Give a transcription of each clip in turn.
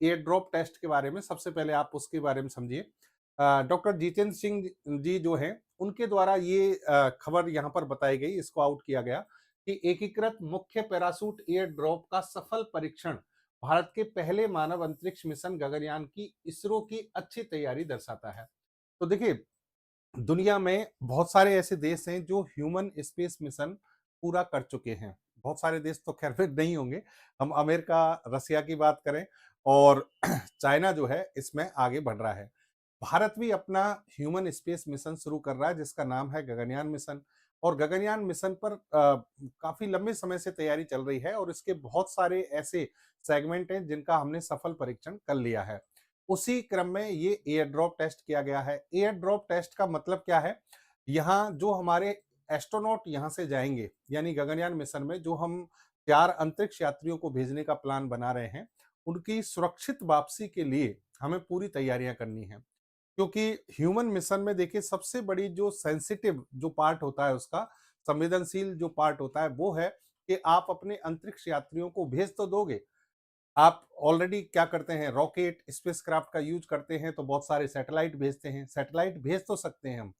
Air drop test के बारे में सबसे पहले आप उसके बारे में समझिए। डॉक्टर जितेंद्र सिंह जी जो हैं, उनके द्वारा ये खबर यहाँ पर बताई गई, इसको आउट किया गया कि एकीकृत मुख्य पैराशूट एयर ड्रॉप का सफल परीक्षण भारत के पहले मानव अंतरिक्ष मिशन गगनयान की इसरो की अच्छी तैयारी दर्शाता है। तो देखिए, दुनिया में बहुत सारे ऐसे देश हैं जो ह्यूमन स्पेस मिशन पूरा कर चुके हैं। बहुत सारे देश तो खैर फिर नहीं होंगे। हम अमेरिका, रसिया की बात करें और चाइना जो है इसमें आगे बढ़ रहा है। भारत भी अपना ह्यूमन स्पेस मिशन शुरू कर रहा है जिसका नाम है गगनयान मिशन। और गगनयान मिशन पर काफी लंबे समय से तैयारी चल रही है और इसके बहुत सारे ऐसे सेगमेंट हैं जिनका हमने सफल परीक्षण कर लिया है। उसी क्रम में ये एयर ड्रॉप टेस्ट किया गया है। एयर ड्रॉप टेस्ट का मतलब क्या है? यहाँ जो हमारे एस्ट्रोनॉट यहाँ से जाएंगे, यानी गगनयान मिशन में जो हम 4 अंतरिक्ष यात्रियों को भेजने का प्लान बना रहे हैं, उनकी सुरक्षित वापसी के लिए हमें पूरी तैयारियां करनी है। क्योंकि ह्यूमन मिशन में देखिए, सबसे बड़ी जो सेंसिटिव जो पार्ट होता है उसका, संवेदनशील जो पार्ट होता है वो है कि आप अपने अंतरिक्ष यात्रियों को भेज तो दोगे, आप ऑलरेडी क्या करते हैं, रॉकेट स्पेसक्राफ्ट का यूज करते हैं तो बहुत सारे सैटेलाइट भेजते हैं। सैटेलाइट भेज तो सकते हैं हम,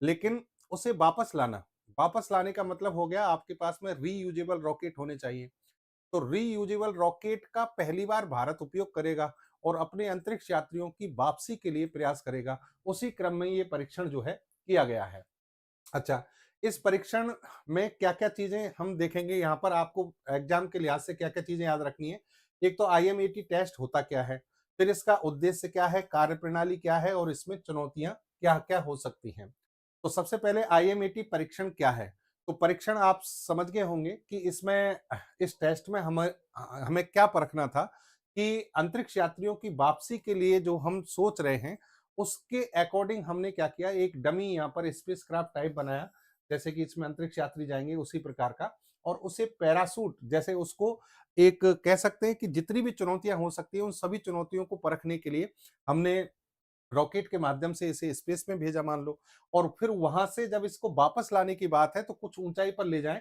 लेकिन उसे वापस लाने का मतलब हो गया आपके पास में रीयूजेबल रॉकेट होने चाहिए। तो रीयूजेबल रॉकेट का पहली बार भारत उपयोग करेगा और अपने अंतरिक्ष यात्रियों की वापसी के लिए प्रयास करेगा। उसी क्रम में ये परीक्षण जो है किया गया है। अच्छा, इस परीक्षण में क्या-क्या चीज़ें हम देखेंगे, यहाँ पर आपको एग्ज़ाम के लिहाज से क्या-क्या चीज़ें याद रखनी है। एक तो आईएमएटी टेस्ट होता क्या है? फिर इसका उद्देश्य क्या है? कार्यप्रणाली क्या है? और इसमें चुनौतियाँ क्या-क्या हो सकती हैं? तो सबसे पहले आईएमएटी परीक्षण क्या है? तो परीक्षण आप समझ गए होंगे कि इसमें इस टेस्ट में हमें हमें क्या परखना था कि अंतरिक्ष यात्रियों की वापसी के लिए जो हम सोच रहे हैं, उसके अकॉर्डिंग हमने क्या किया, एक डमी यहाँ पर स्पेसक्राफ्ट टाइप बनाया, जैसे कि इसमें अंतरिक्ष यात्री जाएंगे उसी प्रकार का, और उसे पैरासूट जैसे उसको एक कह सकते हैं कि जितनी भी चुनौतियां हो सकती हैं उन सभी चुनौतियों को परखने के लिए हमने रॉकेट के माध्यम से इसे स्पेस में भेजा मान लो। और फिर वहां से जब इसको वापस लाने की बात है तो कुछ ऊंचाई पर ले जाएं,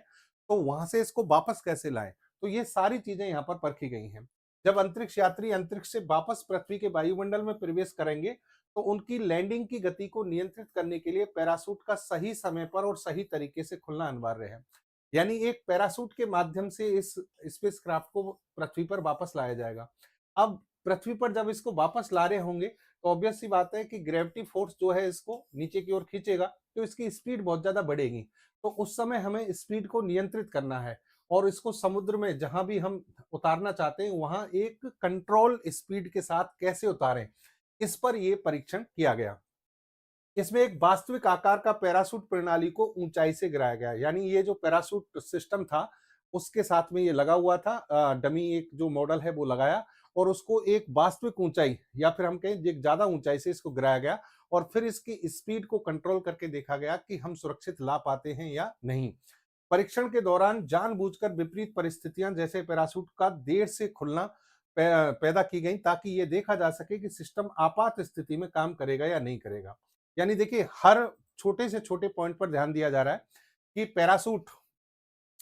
तो वहां से इसको वापस कैसे लाएं, तो ये सारी चीजें यहाँ पर परखी गई हैं। जब अंतरिक्ष यात्री अंतरिक्ष से वापस पृथ्वी के वायुमंडल में प्रवेश करेंगे तो उनकी लैंडिंग की गति को नियंत्रित करने के लिए पैरासूट का सही समय पर और सही तरीके से खुलना अनिवार्य है। यानी एक पैरासूट के माध्यम से इस स्पेसक्राफ्ट को पृथ्वी पर वापस लाया जाएगा। अब पृथ्वी पर जब इसको वापस ला रहे होंगे तो ऑब्वियस सी बात है कि ग्रेविटी फोर्स जो है इसको नीचे की ओर खींचेगा, तो इसकी स्पीड बहुत ज्यादा बढ़ेगी। तो उस समय हमें स्पीड को नियंत्रित करना है और इसको समुद्र में जहां भी हम उतारना चाहते हैं वहां एक कंट्रोल स्पीड के साथ कैसे उतारें, इस पर यह परीक्षण किया गया। इसमें एक वास्तविक आकार का पैराशूट प्रणाली को ऊंचाई से गिराया गया, यानी ये जो पैराशूट सिस्टम था उसके साथ में ये लगा हुआ था, डमी एक जो मॉडल है वो लगाया और उसको एक वास्तविक ऊंचाई या फिर हम कहें एक ज्यादा ऊंचाई से इसको गिराया गया और फिर इसकी स्पीड को कंट्रोल करके देखा गया कि हम सुरक्षित ला पाते हैं या नहीं। परीक्षण के दौरान जानबूझकर विपरीत परिस्थितियां जैसे पैराशूट का देर से खुलना पैदा की गई ताकि ये देखा जा सके कि सिस्टम आपात स्थिति में काम करेगा या नहीं करेगा। यानी देखिए, हर छोटे से छोटे पॉइंट पर ध्यान दिया जा रहा है कि पैराशूट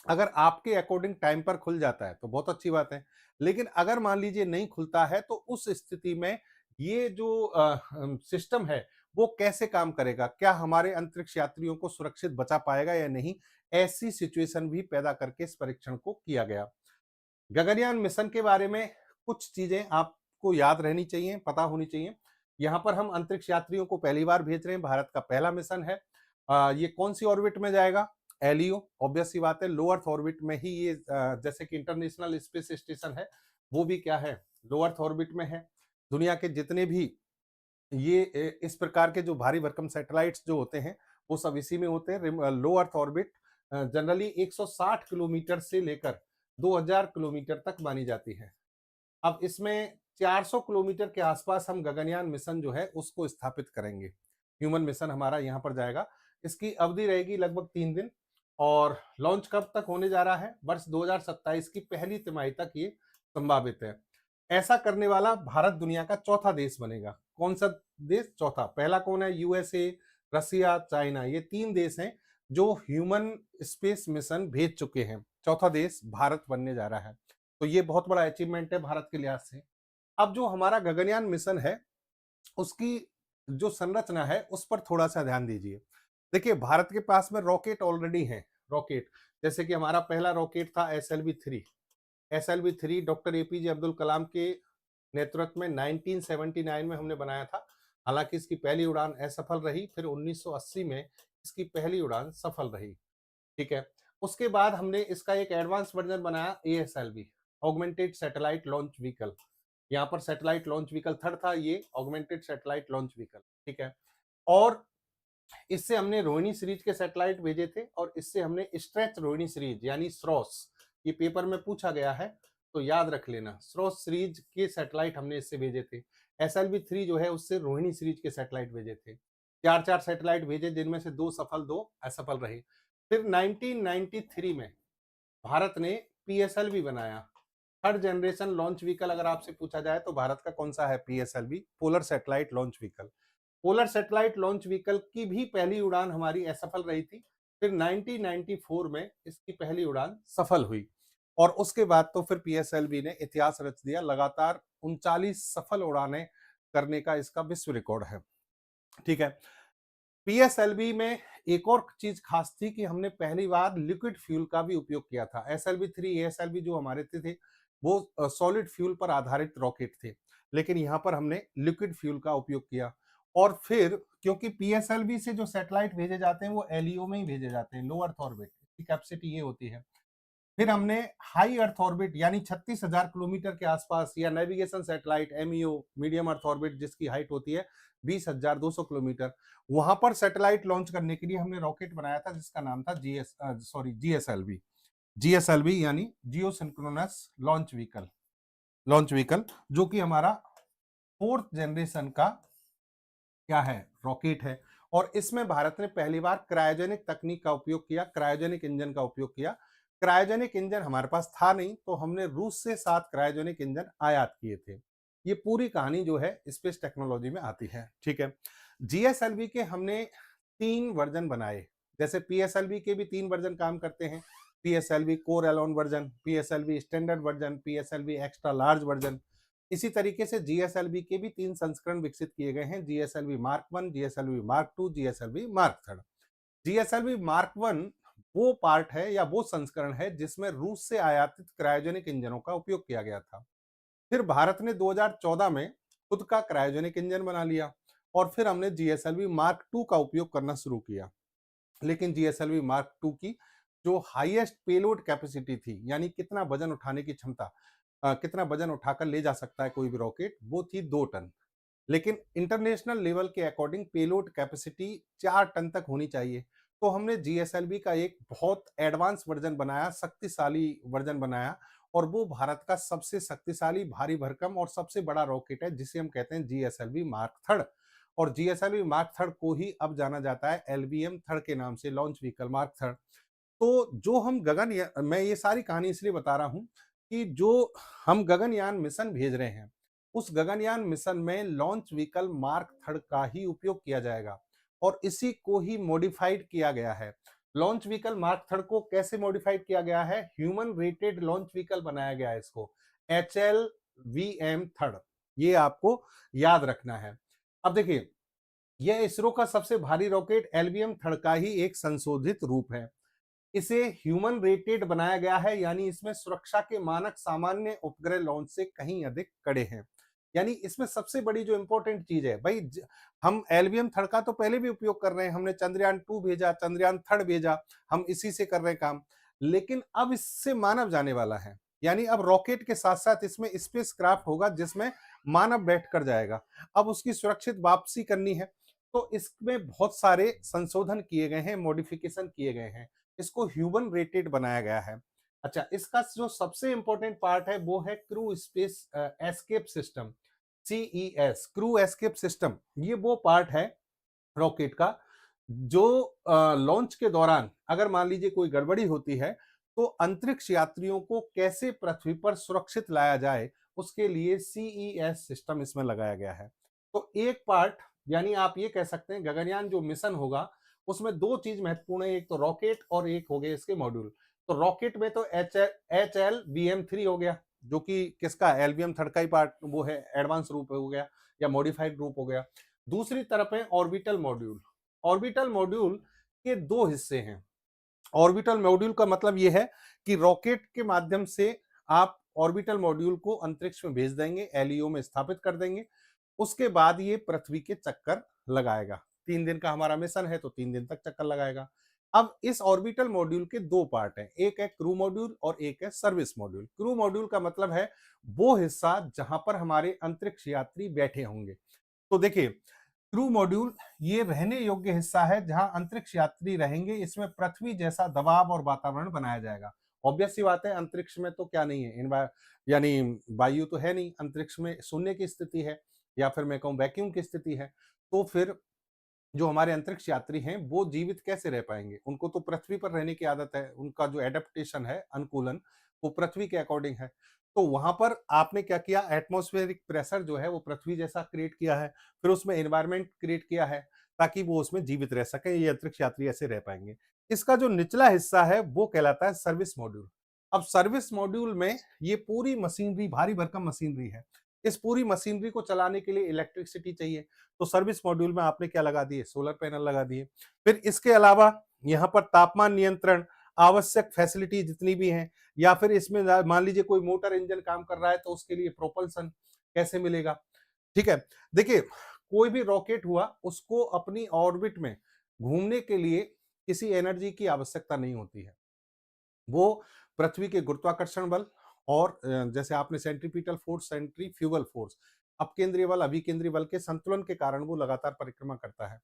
अगर आपके अकॉर्डिंग टाइम पर खुल जाता है तो बहुत अच्छी बात है, लेकिन अगर मान लीजिए नहीं खुलता है तो उस स्थिति में ये जो सिस्टम है वो कैसे काम करेगा, क्या हमारे अंतरिक्ष यात्रियों को सुरक्षित बचा पाएगा या नहीं, ऐसी सिचुएशन भी पैदा करके इस परीक्षण को किया गया। गगनयान मिशन के बारे में कुछ चीजें आपको याद रहनी चाहिए, पता होनी चाहिए। यहाँ पर हम अंतरिक्ष यात्रियों को पहली बार भेज रहे हैं, भारत का पहला मिशन है। ये कौन सी ऑर्बिट में जाएगा? एलईओ, ऑब्वियस सी बात है, लो अर्थ ऑर्बिट में ही ये जैसे कि इंटरनेशनल स्पेस स्टेशन है वो भी क्या है, लो अर्थ ऑर्बिट में है। दुनिया के जितने भी ये इस प्रकार के जो भारी भरकम सैटेलाइट्स जो होते हैं वो सब इसी में होते हैं। लो अर्थ ऑर्बिट जनरली 160 किलोमीटर से लेकर 2000 किलोमीटर तक मानी जाती है। अब इसमें 400 किलोमीटर के आसपास हम गगनयान मिशन जो है उसको स्थापित करेंगे। ह्यूमन मिशन हमारा यहाँ पर जाएगा। इसकी अवधि रहेगी लगभग 3 दिन और लॉन्च कब तक होने जा रहा है? वर्ष 2027 की पहली तिमाही तक ये संभावित है। ऐसा करने वाला भारत दुनिया का चौथा देश बनेगा। कौन सा देश? चौथा। पहला कौन है? यूएसए, रसिया, चाइना, ये 3 देश हैं जो ह्यूमन स्पेस मिशन भेज चुके हैं। चौथा देश भारत बनने जा रहा है। तो ये बहुत बड़ा अचीवमेंट है भारत के लिहाज से। अब जो हमारा गगनयान मिशन है, उसकी जो संरचना है उस पर थोड़ा सा ध्यान दीजिए। देखिए, भारत के पास में रॉकेट ऑलरेडी हैं। रॉकेट जैसे कि हमारा पहला रॉकेट था SLV-3। SLV-3 doctor APJ Abdul Kalam के नेतृत्व में 1979 में हमने बनाया था। हालांकि इसकी पहली उड़ान असफल रही, फिर 1980 में इसकी पहली उड़ान सफल रही। ठीक है। उसके बाद हमने इसका एक एडवांस वर्जन बनाया, ASLV, augmented satellite launch vehicle. यहाँ पर सैटेलाइट लॉन्च व्हीकल थर्ड था, ये ऑगमेंटेड सैटेलाइट लॉन्च व्हीकल। ठीक है। और इससे हमने रोहिणी सीरीज के सैटेलाइट भेजे थे, और इससे हमने स्ट्रेच रोहिणी सीरीज यानी स्रोस, ये पेपर में पूछा गया है तो याद रख लेना, स्रोस सीरीज के सैटेलाइट हमने इससे भेजे थे। SLV-3 जो है उससे रोहिणी सीरीज के सैटेलाइट भेजे थे। 4-4 सैटेलाइट भेजे, जिनमें से 2 सफल 2 असफल रहे। फिर 1993 में भारत ने PSLV बनाया, थर्ड जनरेशन लॉन्च व्हीकल। अगर आपसे पूछा जाए तो भारत का कौन सा है PSLV, polar satellite launch vehicle. Polar satellite launch vehicle की भी पहली उड़ान हमारी असफल रही थी। फिर 1994 में इसकी पहली उड़ान सफल हुई, और उसके बाद तो फिर PSLV ने इतिहास रच दिया। लगातार 39 सफल उड़ानें करने का इसका विश्व रिकॉर्ड है। ठीक है। PSLV में एक और चीज खास थी कि हमने पहली बार लिक्विड फ्यूल का भी उपयोग किया था। SLV-3 ASLV जो हमारे थे वो सॉलिड फ्यूल पर आधारित रॉकेट थे, लेकिन यहाँ पर हमने लिक्विड फ्यूल का उपयोग किया। और फिर क्योंकि PSLV से जो सैटेलाइट भेजे जाते हैं वो LEO में ही भेजे जाते हैं, लो अर्थ ऑर्बिट की कैपेसिटी ये होती है। फिर हमने हाई अर्थ ऑर्बिट यानी 36,000 किलोमीटर के आसपास, या navigation satellite MEO, medium earth orbit, जिसकी हाइट होती है 20,200 किलोमीटर, वहां पर सैटेलाइट लॉन्च करने के लिए हमने रॉकेट बनाया था जिसका नाम था GSLV यानी जियो सिंक्रोनस लॉन्च व्हीकल, जो कि हमारा फोर्थ जनरेशन का क्या है, रॉकेट है। और इसमें भारत ने पहली बार क्रायोजेनिक तकनीक का उपयोग किया, क्रायोजेनिक इंजन का उपयोग किया। क्रायोजेनिक इंजन हमारे पास था नहीं, तो हमने रूस से 7 क्रायोजेनिक इंजन आयात किए थे। ये पूरी कहानी जो है स्पेस टेक्नोलॉजी में आती है। ठीक है। GSLV के हमने 3 वर्जन बनाए। जैसे PSLV के भी 3 वर्जन काम करते हैं, PSLV core alone version, PSLV standard version, PSLV extra large version. इसी तरीके से GSLV के भी 3 संस्करण विकसित किए गए हैं, GSLV mark 1, GSLV mark 2, GSLV mark 3। GSLV mark 1 वो पार्ट है या वो संस्करण है जिसमें रूस से आयातित क्रायोजेनिक इंजनों का उपयोग किया गया था। फिर भारत ने 2014 में खुद का क्रायोजेनिक इंजन बना लिया, और फिर हमने GSLV मार्क 2 का उपयोग करना शुरू किया। लेकिन GSLV मार्क 2 की जो हाईएस्ट पेलोड कैपेसिटी थी, यानी कितना वजन उठाने की क्षमता, कितना वजन उठाकर ले जा सकता है कोई भी रॉकेट, वो थी 2 टन। लेकिन इंटरनेशनल लेवल के अकॉर्डिंग पेलोड कैपेसिटी 4 टन तक होनी चाहिए। तो हमने GSLV का एक बहुत एडवांस वर्जन बनाया, शक्तिशाली वर्जन बनाया, और वो भारत का सबसे शक्तिशाली, भारी भरकम और सबसे बड़ा रॉकेट है, जिसे हम कहते हैं GSLV मार्क 3। और GSLV मार्क 3 को ही अब जाना जाता है LVM 3 के नाम से, लॉन्च व्हीकल मार्क 3। तो जो हम मैं ये सारी कहानी इसलिए बता रहा हूं कि जो हम गगनयान मिशन भेज रहे हैं, उस गगनयान मिशन में लॉन्च व्हीकल मार्क 3 का ही उपयोग किया जाएगा, और इसी को ही मॉडिफाइड किया गया है। लॉन्च व्हीकल मार्क 3 को कैसे मॉडिफाइड किया गया है? ह्यूमन रेटेड लॉन्च व्हीकल बनाया गया है इसको, HLVM 3। ये आपको याद रखना है। अब देखिए, यह इसरो का सबसे भारी रॉकेट LVM 3 का ही एक संशोधित रूप है। इसे ह्यूमन रेटेड बनाया गया है, यानी इसमें सुरक्षा के मानक सामान्य उपग्रह लॉन्च से कहीं अधिक कड़े हैं। यानी इसमें सबसे बड़ी जो इंपॉर्टेंट चीज है भाई, हम LVM 3 का तो पहले भी उपयोग कर रहे हैं, हमने चंद्रयान 2 भेजा, चंद्रयान 3 भेजा, हम इसी से कर रहे हैं काम। लेकिन अब इससे मानव जाने वाला है, यानी अब रॉकेट के साथ साथ इसमें स्पेस क्राफ्ट होगा जिसमें मानव बैठ कर जाएगा। अब उसकी सुरक्षित वापसी करनी है, तो इसमें बहुत सारे संशोधन किए गए हैं, मॉडिफिकेशन किए गए हैं, इसको ह्यूमन रेटेड बनाया गया है। अच्छा, इसका जो सबसे इंपॉर्टेंट पार्ट है वो है crew space escape system, CES, crew escape system. ये वो पार्ट है रॉकेट का जो लॉन्च के दौरान अगर मान लीजिए कोई गड़बड़ी होती है, तो अंतरिक्ष यात्रियों को कैसे पृथ्वी पर सुरक्षित लाया जाए, उसके लिए CES सिस्टम इसमें लगाया गया है। तो एक पार्ट, यानी आप ये कह सकते हैं गगनयान जो मिशन होगा उसमें 2 चीज महत्वपूर्ण है, एक तो रॉकेट और एक हो गए इसके मॉड्यूल। तो रॉकेट में तो HLVM 3 हो गया, जो कि किसका एलवीएम थर्ड का ही पार्ट वो है, एडवांस रूप हो गया या मॉडिफाइड रूप हो गया। दूसरी तरफ है ऑर्बिटल मॉड्यूल। ऑर्बिटल मॉड्यूल के दो हिस्से हैं। ऑर्बिटल मॉड्यूल का मतलब यह है कि रॉकेट के माध्यम से आप ऑर्बिटल मॉड्यूल को अंतरिक्ष में भेज देंगे, एलईओ में स्थापित कर देंगे। उसके बाद ये पृथ्वी के चक्कर लगाएगा। 3 दिन का हमारा मिशन है तो 3 दिन तक चक्कर लगाएगा। अब इस ऑर्बिटल मॉड्यूल के दो पार्ट हैं, एक है क्रू मॉड्यूल और एक है सर्विस मॉड्यूल। क्रू मॉड्यूल का मतलब है वो हिस्सा जहां पर हमारे अंतरिक्ष यात्री बैठे होंगे। तो देखिए, क्रू मॉड्यूल ये रहने योग्य हिस्सा है जहां अंतरिक्ष यात्री रहेंगे। इसमें पृथ्वी जैसा दबाव और वातावरण बनाया जाएगा। ऑब्वियस सी बात है, अंतरिक्ष में तो क्या नहीं है, यानी वायु तो है नहीं, अंतरिक्ष में शून्य की स्थिति है या फिर मैं कहूं वैक्यूम की स्थिति है। तो फिर जो हमारे अंतरिक्ष यात्री हैं वो जीवित कैसे रह पाएंगे? उनको तो पृथ्वी पर रहने की आदत है, उनका जो एडेप्टेशन है, अनुकूलन, वो पृथ्वी के अकॉर्डिंग है। तो वहां पर आपने क्या किया, एटमॉस्फेरिक प्रेशर जो है वो पृथ्वी जैसा क्रिएट किया है, फिर उसमें एनवायरमेंट क्रिएट किया है ताकि वो उसमें जीवित रह सके, ये अंतरिक्ष यात्री ऐसे रह पाएंगे। इसका जो निचला हिस्सा है वो कहलाता है सर्विस मॉड्यूल। अब सर्विस मॉड्यूल में ये पूरी मशीनरी, भारी भरकम मशीनरी है। इस पूरी मशीनरी को चलाने के लिए इलेक्ट्रिसिटी चाहिए। तो सर्विस मॉड्यूल में आपने क्या लगा दिए, सोलर पैनल लगा दिए। फिर इसके अलावा यहाँ पर तापमान नियंत्रण, आवश्यक फैसिलिटी जितनी भी हैं, या फिर इसमें मान लीजिए कोई मोटर इंजन काम कर रहा है तो उसके लिए प्रोपल्सन कैसे मिलेगा। ठीक है, देखिए कोई भी रॉकेट हुआ उसको अपनी ऑर्बिट में घूमने के लिए किसी एनर्जी की आवश्यकता नहीं होती है। वो पृथ्वी के गुरुत्वाकर्षण बल और जैसे आपने सेंट्रीपिटल फोर्स, सेंट्रीफ्यूगल फोर्स, अपकेंद्रीय बल, अभिकेंद्रीय बल के संतुलन के कारण वो लगातार परिक्रमा करता है।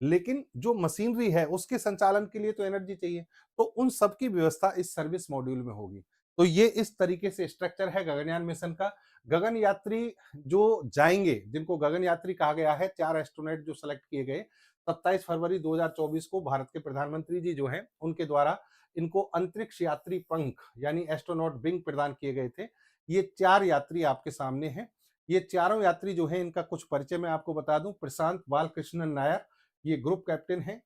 लेकिन जो मशीनरी है उसके संचालन के लिए तो एनर्जी चाहिए, तो उन सब की व्यवस्था इस सर्विस मॉड्यूल में होगी। तो ये इस तरीके से स्ट्रक्चर है गगनयान मिशन का। गगन यात्री जो जाएंगे, जिनको गगन यात्री कहा गया है, 4 एस्ट्रोनॉट जो सेलेक्ट किए गए, 27 फरवरी 2024 को भारत के प्रधानमंत्री जी जो हैं उनके द्वारा इनको अंतरिक्ष यात्री पंख यानी एस्ट्रोनॉट विंग प्रदान किए गए थे। ये 4 यात्री आपके सामने हैं। ये चारों यात्री जो हैं इनका कुछ परिचय मैं आपको बता दूं। प्रशांत बालकृष्णन नायर, ये ग्रुप कैप्टन है,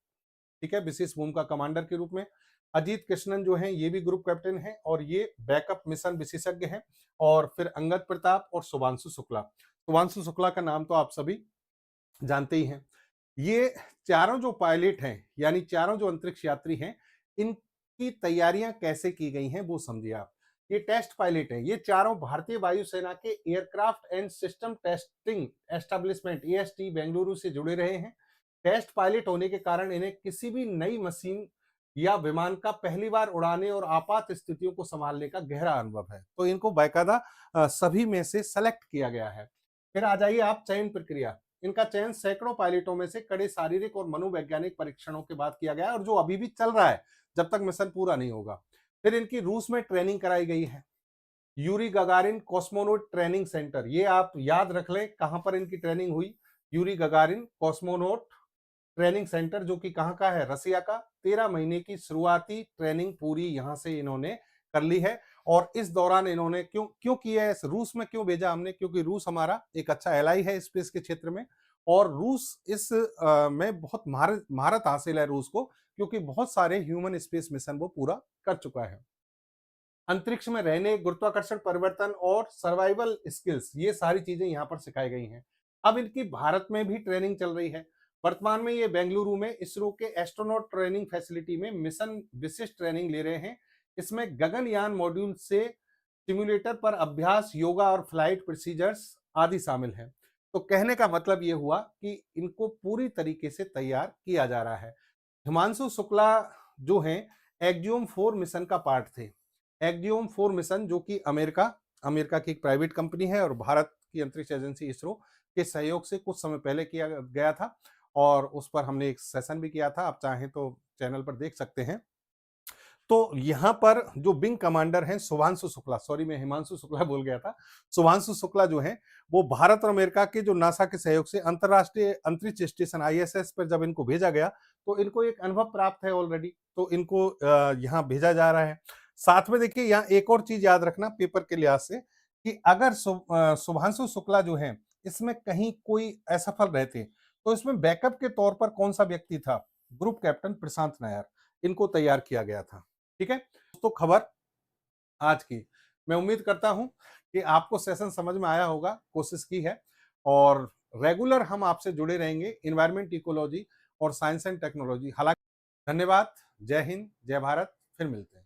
ठीक है, विशेष भूमिका कमांडर के रूप में। अजीत कृष्णन जो हैं ये भी ग्रुप कैप्टन हैं और ये बैकअप मिशन विशेषज्ञ हैं। और फिर अंगद प्रताप और शुभांशु शुक्ला। शुभांशु शुक्ला का नाम तो आप सभी जानते ही हैं। ये चारों जो पायलट हैं, यानी चारों जो अंतरिक्ष यात्री हैं, इनकी तैयारियां कैसे की गई हैं वो समझिए आप। ये टेस्ट पायलट हैं, ये चारों भारतीय वायुसेना के aircraft and system testing establishment AST Bengaluru से जुड़े रहे हैं। टेस्ट पायलट होने के कारण इन्हें किसी भी नई मशीन या विमान का पहली बार उड़ाने और आपात स्थितियों को संभालने का गहरा अनुभव है। तो इनको बाकायदा सभी में से सेलेक्ट किया गया है। फिर आ जाइए आप चयन प्रक्रिया। इनका चयन सैकड़ों पायलटों में से कड़े शारीरिक और मनोवैज्ञानिक परीक्षणों के बाद किया गया है और जो अभी भी चल रहा है जब तक मिशन पूरा नहीं होगा। फिर इनकी रूस में ट्रेनिंग कराई गई है, Yuri Gagarin cosmonaut training centre. ये आप याद रख लें कहां पर इनकी ट्रेनिंग हुई, Yuri Gagarin cosmonaut training centre, जो कि कहां का है, रसिया का। 13 महीने की शुरुआती ट्रेनिंग पूरी यहां से इन्होंने कर ली है। और इस दौरान इन्होंने क्यों क्यों किया है, रूस में क्यों भेजा हमने, क्योंकि रूस हमारा एक अच्छा एलाई है स्पेस के क्षेत्र में। और रूस इस में बहुत महारत हासिल है रूस को, क्योंकि बहुत सारे ह्यूमन स्पेस मिशन वो पूरा कर चुका है। अंतरिक्ष में रहने, गुरुत्वाकर्षण परिवर्तन और सर्वाइवल स्किल्स, ये सारी चीजें यहाँ पर सिखाई गई हैं। अब इनकी भारत में भी ट्रेनिंग चल रही है। वर्तमान में ये बेंगलुरु में इसरो के एस्ट्रोनॉट ट्रेनिंग फैसिलिटी में मिशन विशिष्ट ट्रेनिंग ले रहे हैं। इसमें गगनयान मॉड्यूल से सिम्युलेटर पर अभ्यास, योगा और फ्लाइट प्रोसीजर्स आदि शामिल हैं। तो कहने का मतलब ये हुआ कि इनको पूरी तरीके से तैयार किया जा रहा है। हिमांशु शुक्ला जो हैं एक्जियोम 4 मिशन का पार्ट थे। एक्जियोम 4 मिशन जो कि अमेरिका की एक प्राइवेट कंपनी है और भारत की अंतरिक्ष एजेंसी इसरो के सहयोग से कुछ समय पहले किया गया था और उस पर हमने एक सेशन भी किया था, आप चाहें तो चैनल पर देख सकते हैं। तो यहाँ पर जो विंग कमांडर हैं शुभांशु शुक्ला, सॉरी मैं हिमांशु शुक्ला बोल गया था, शुभांशु शुक्ला जो हैं वो भारत और अमेरिका के जो नासा के सहयोग से अंतरराष्ट्रीय अंतरिक्ष स्टेशन आईएसएस पर जब इनको भेजा गया तो इनको एक अनुभव प्राप्त है ऑलरेडी, तो इनको यहाँ भेजा जा रहा है। साथ में देखिए यहाँ एक और चीज याद रखना पेपर के लिहाज से कि अगर शुभांशु शुक्ला जो है इसमें कहीं कोई असफल रहते तो इसमें बैकअप के तौर पर कौन सा व्यक्ति था, ग्रुप कैप्टन प्रशांत नायर, इनको तैयार किया गया था। ठीक है, तो खबर आज की मैं उम्मीद करता हूँ कि आपको सेशन समझ में आया होगा, कोशिश की है और रेगुलर हम आपसे जुड़े रहेंगे एनवायरनमेंट इकोलॉजी और साइंस एंड टेक्नोलॉजी। हालाँकि धन्यवाद, जय हिंद, जय भारत, फिर मिलते हैं।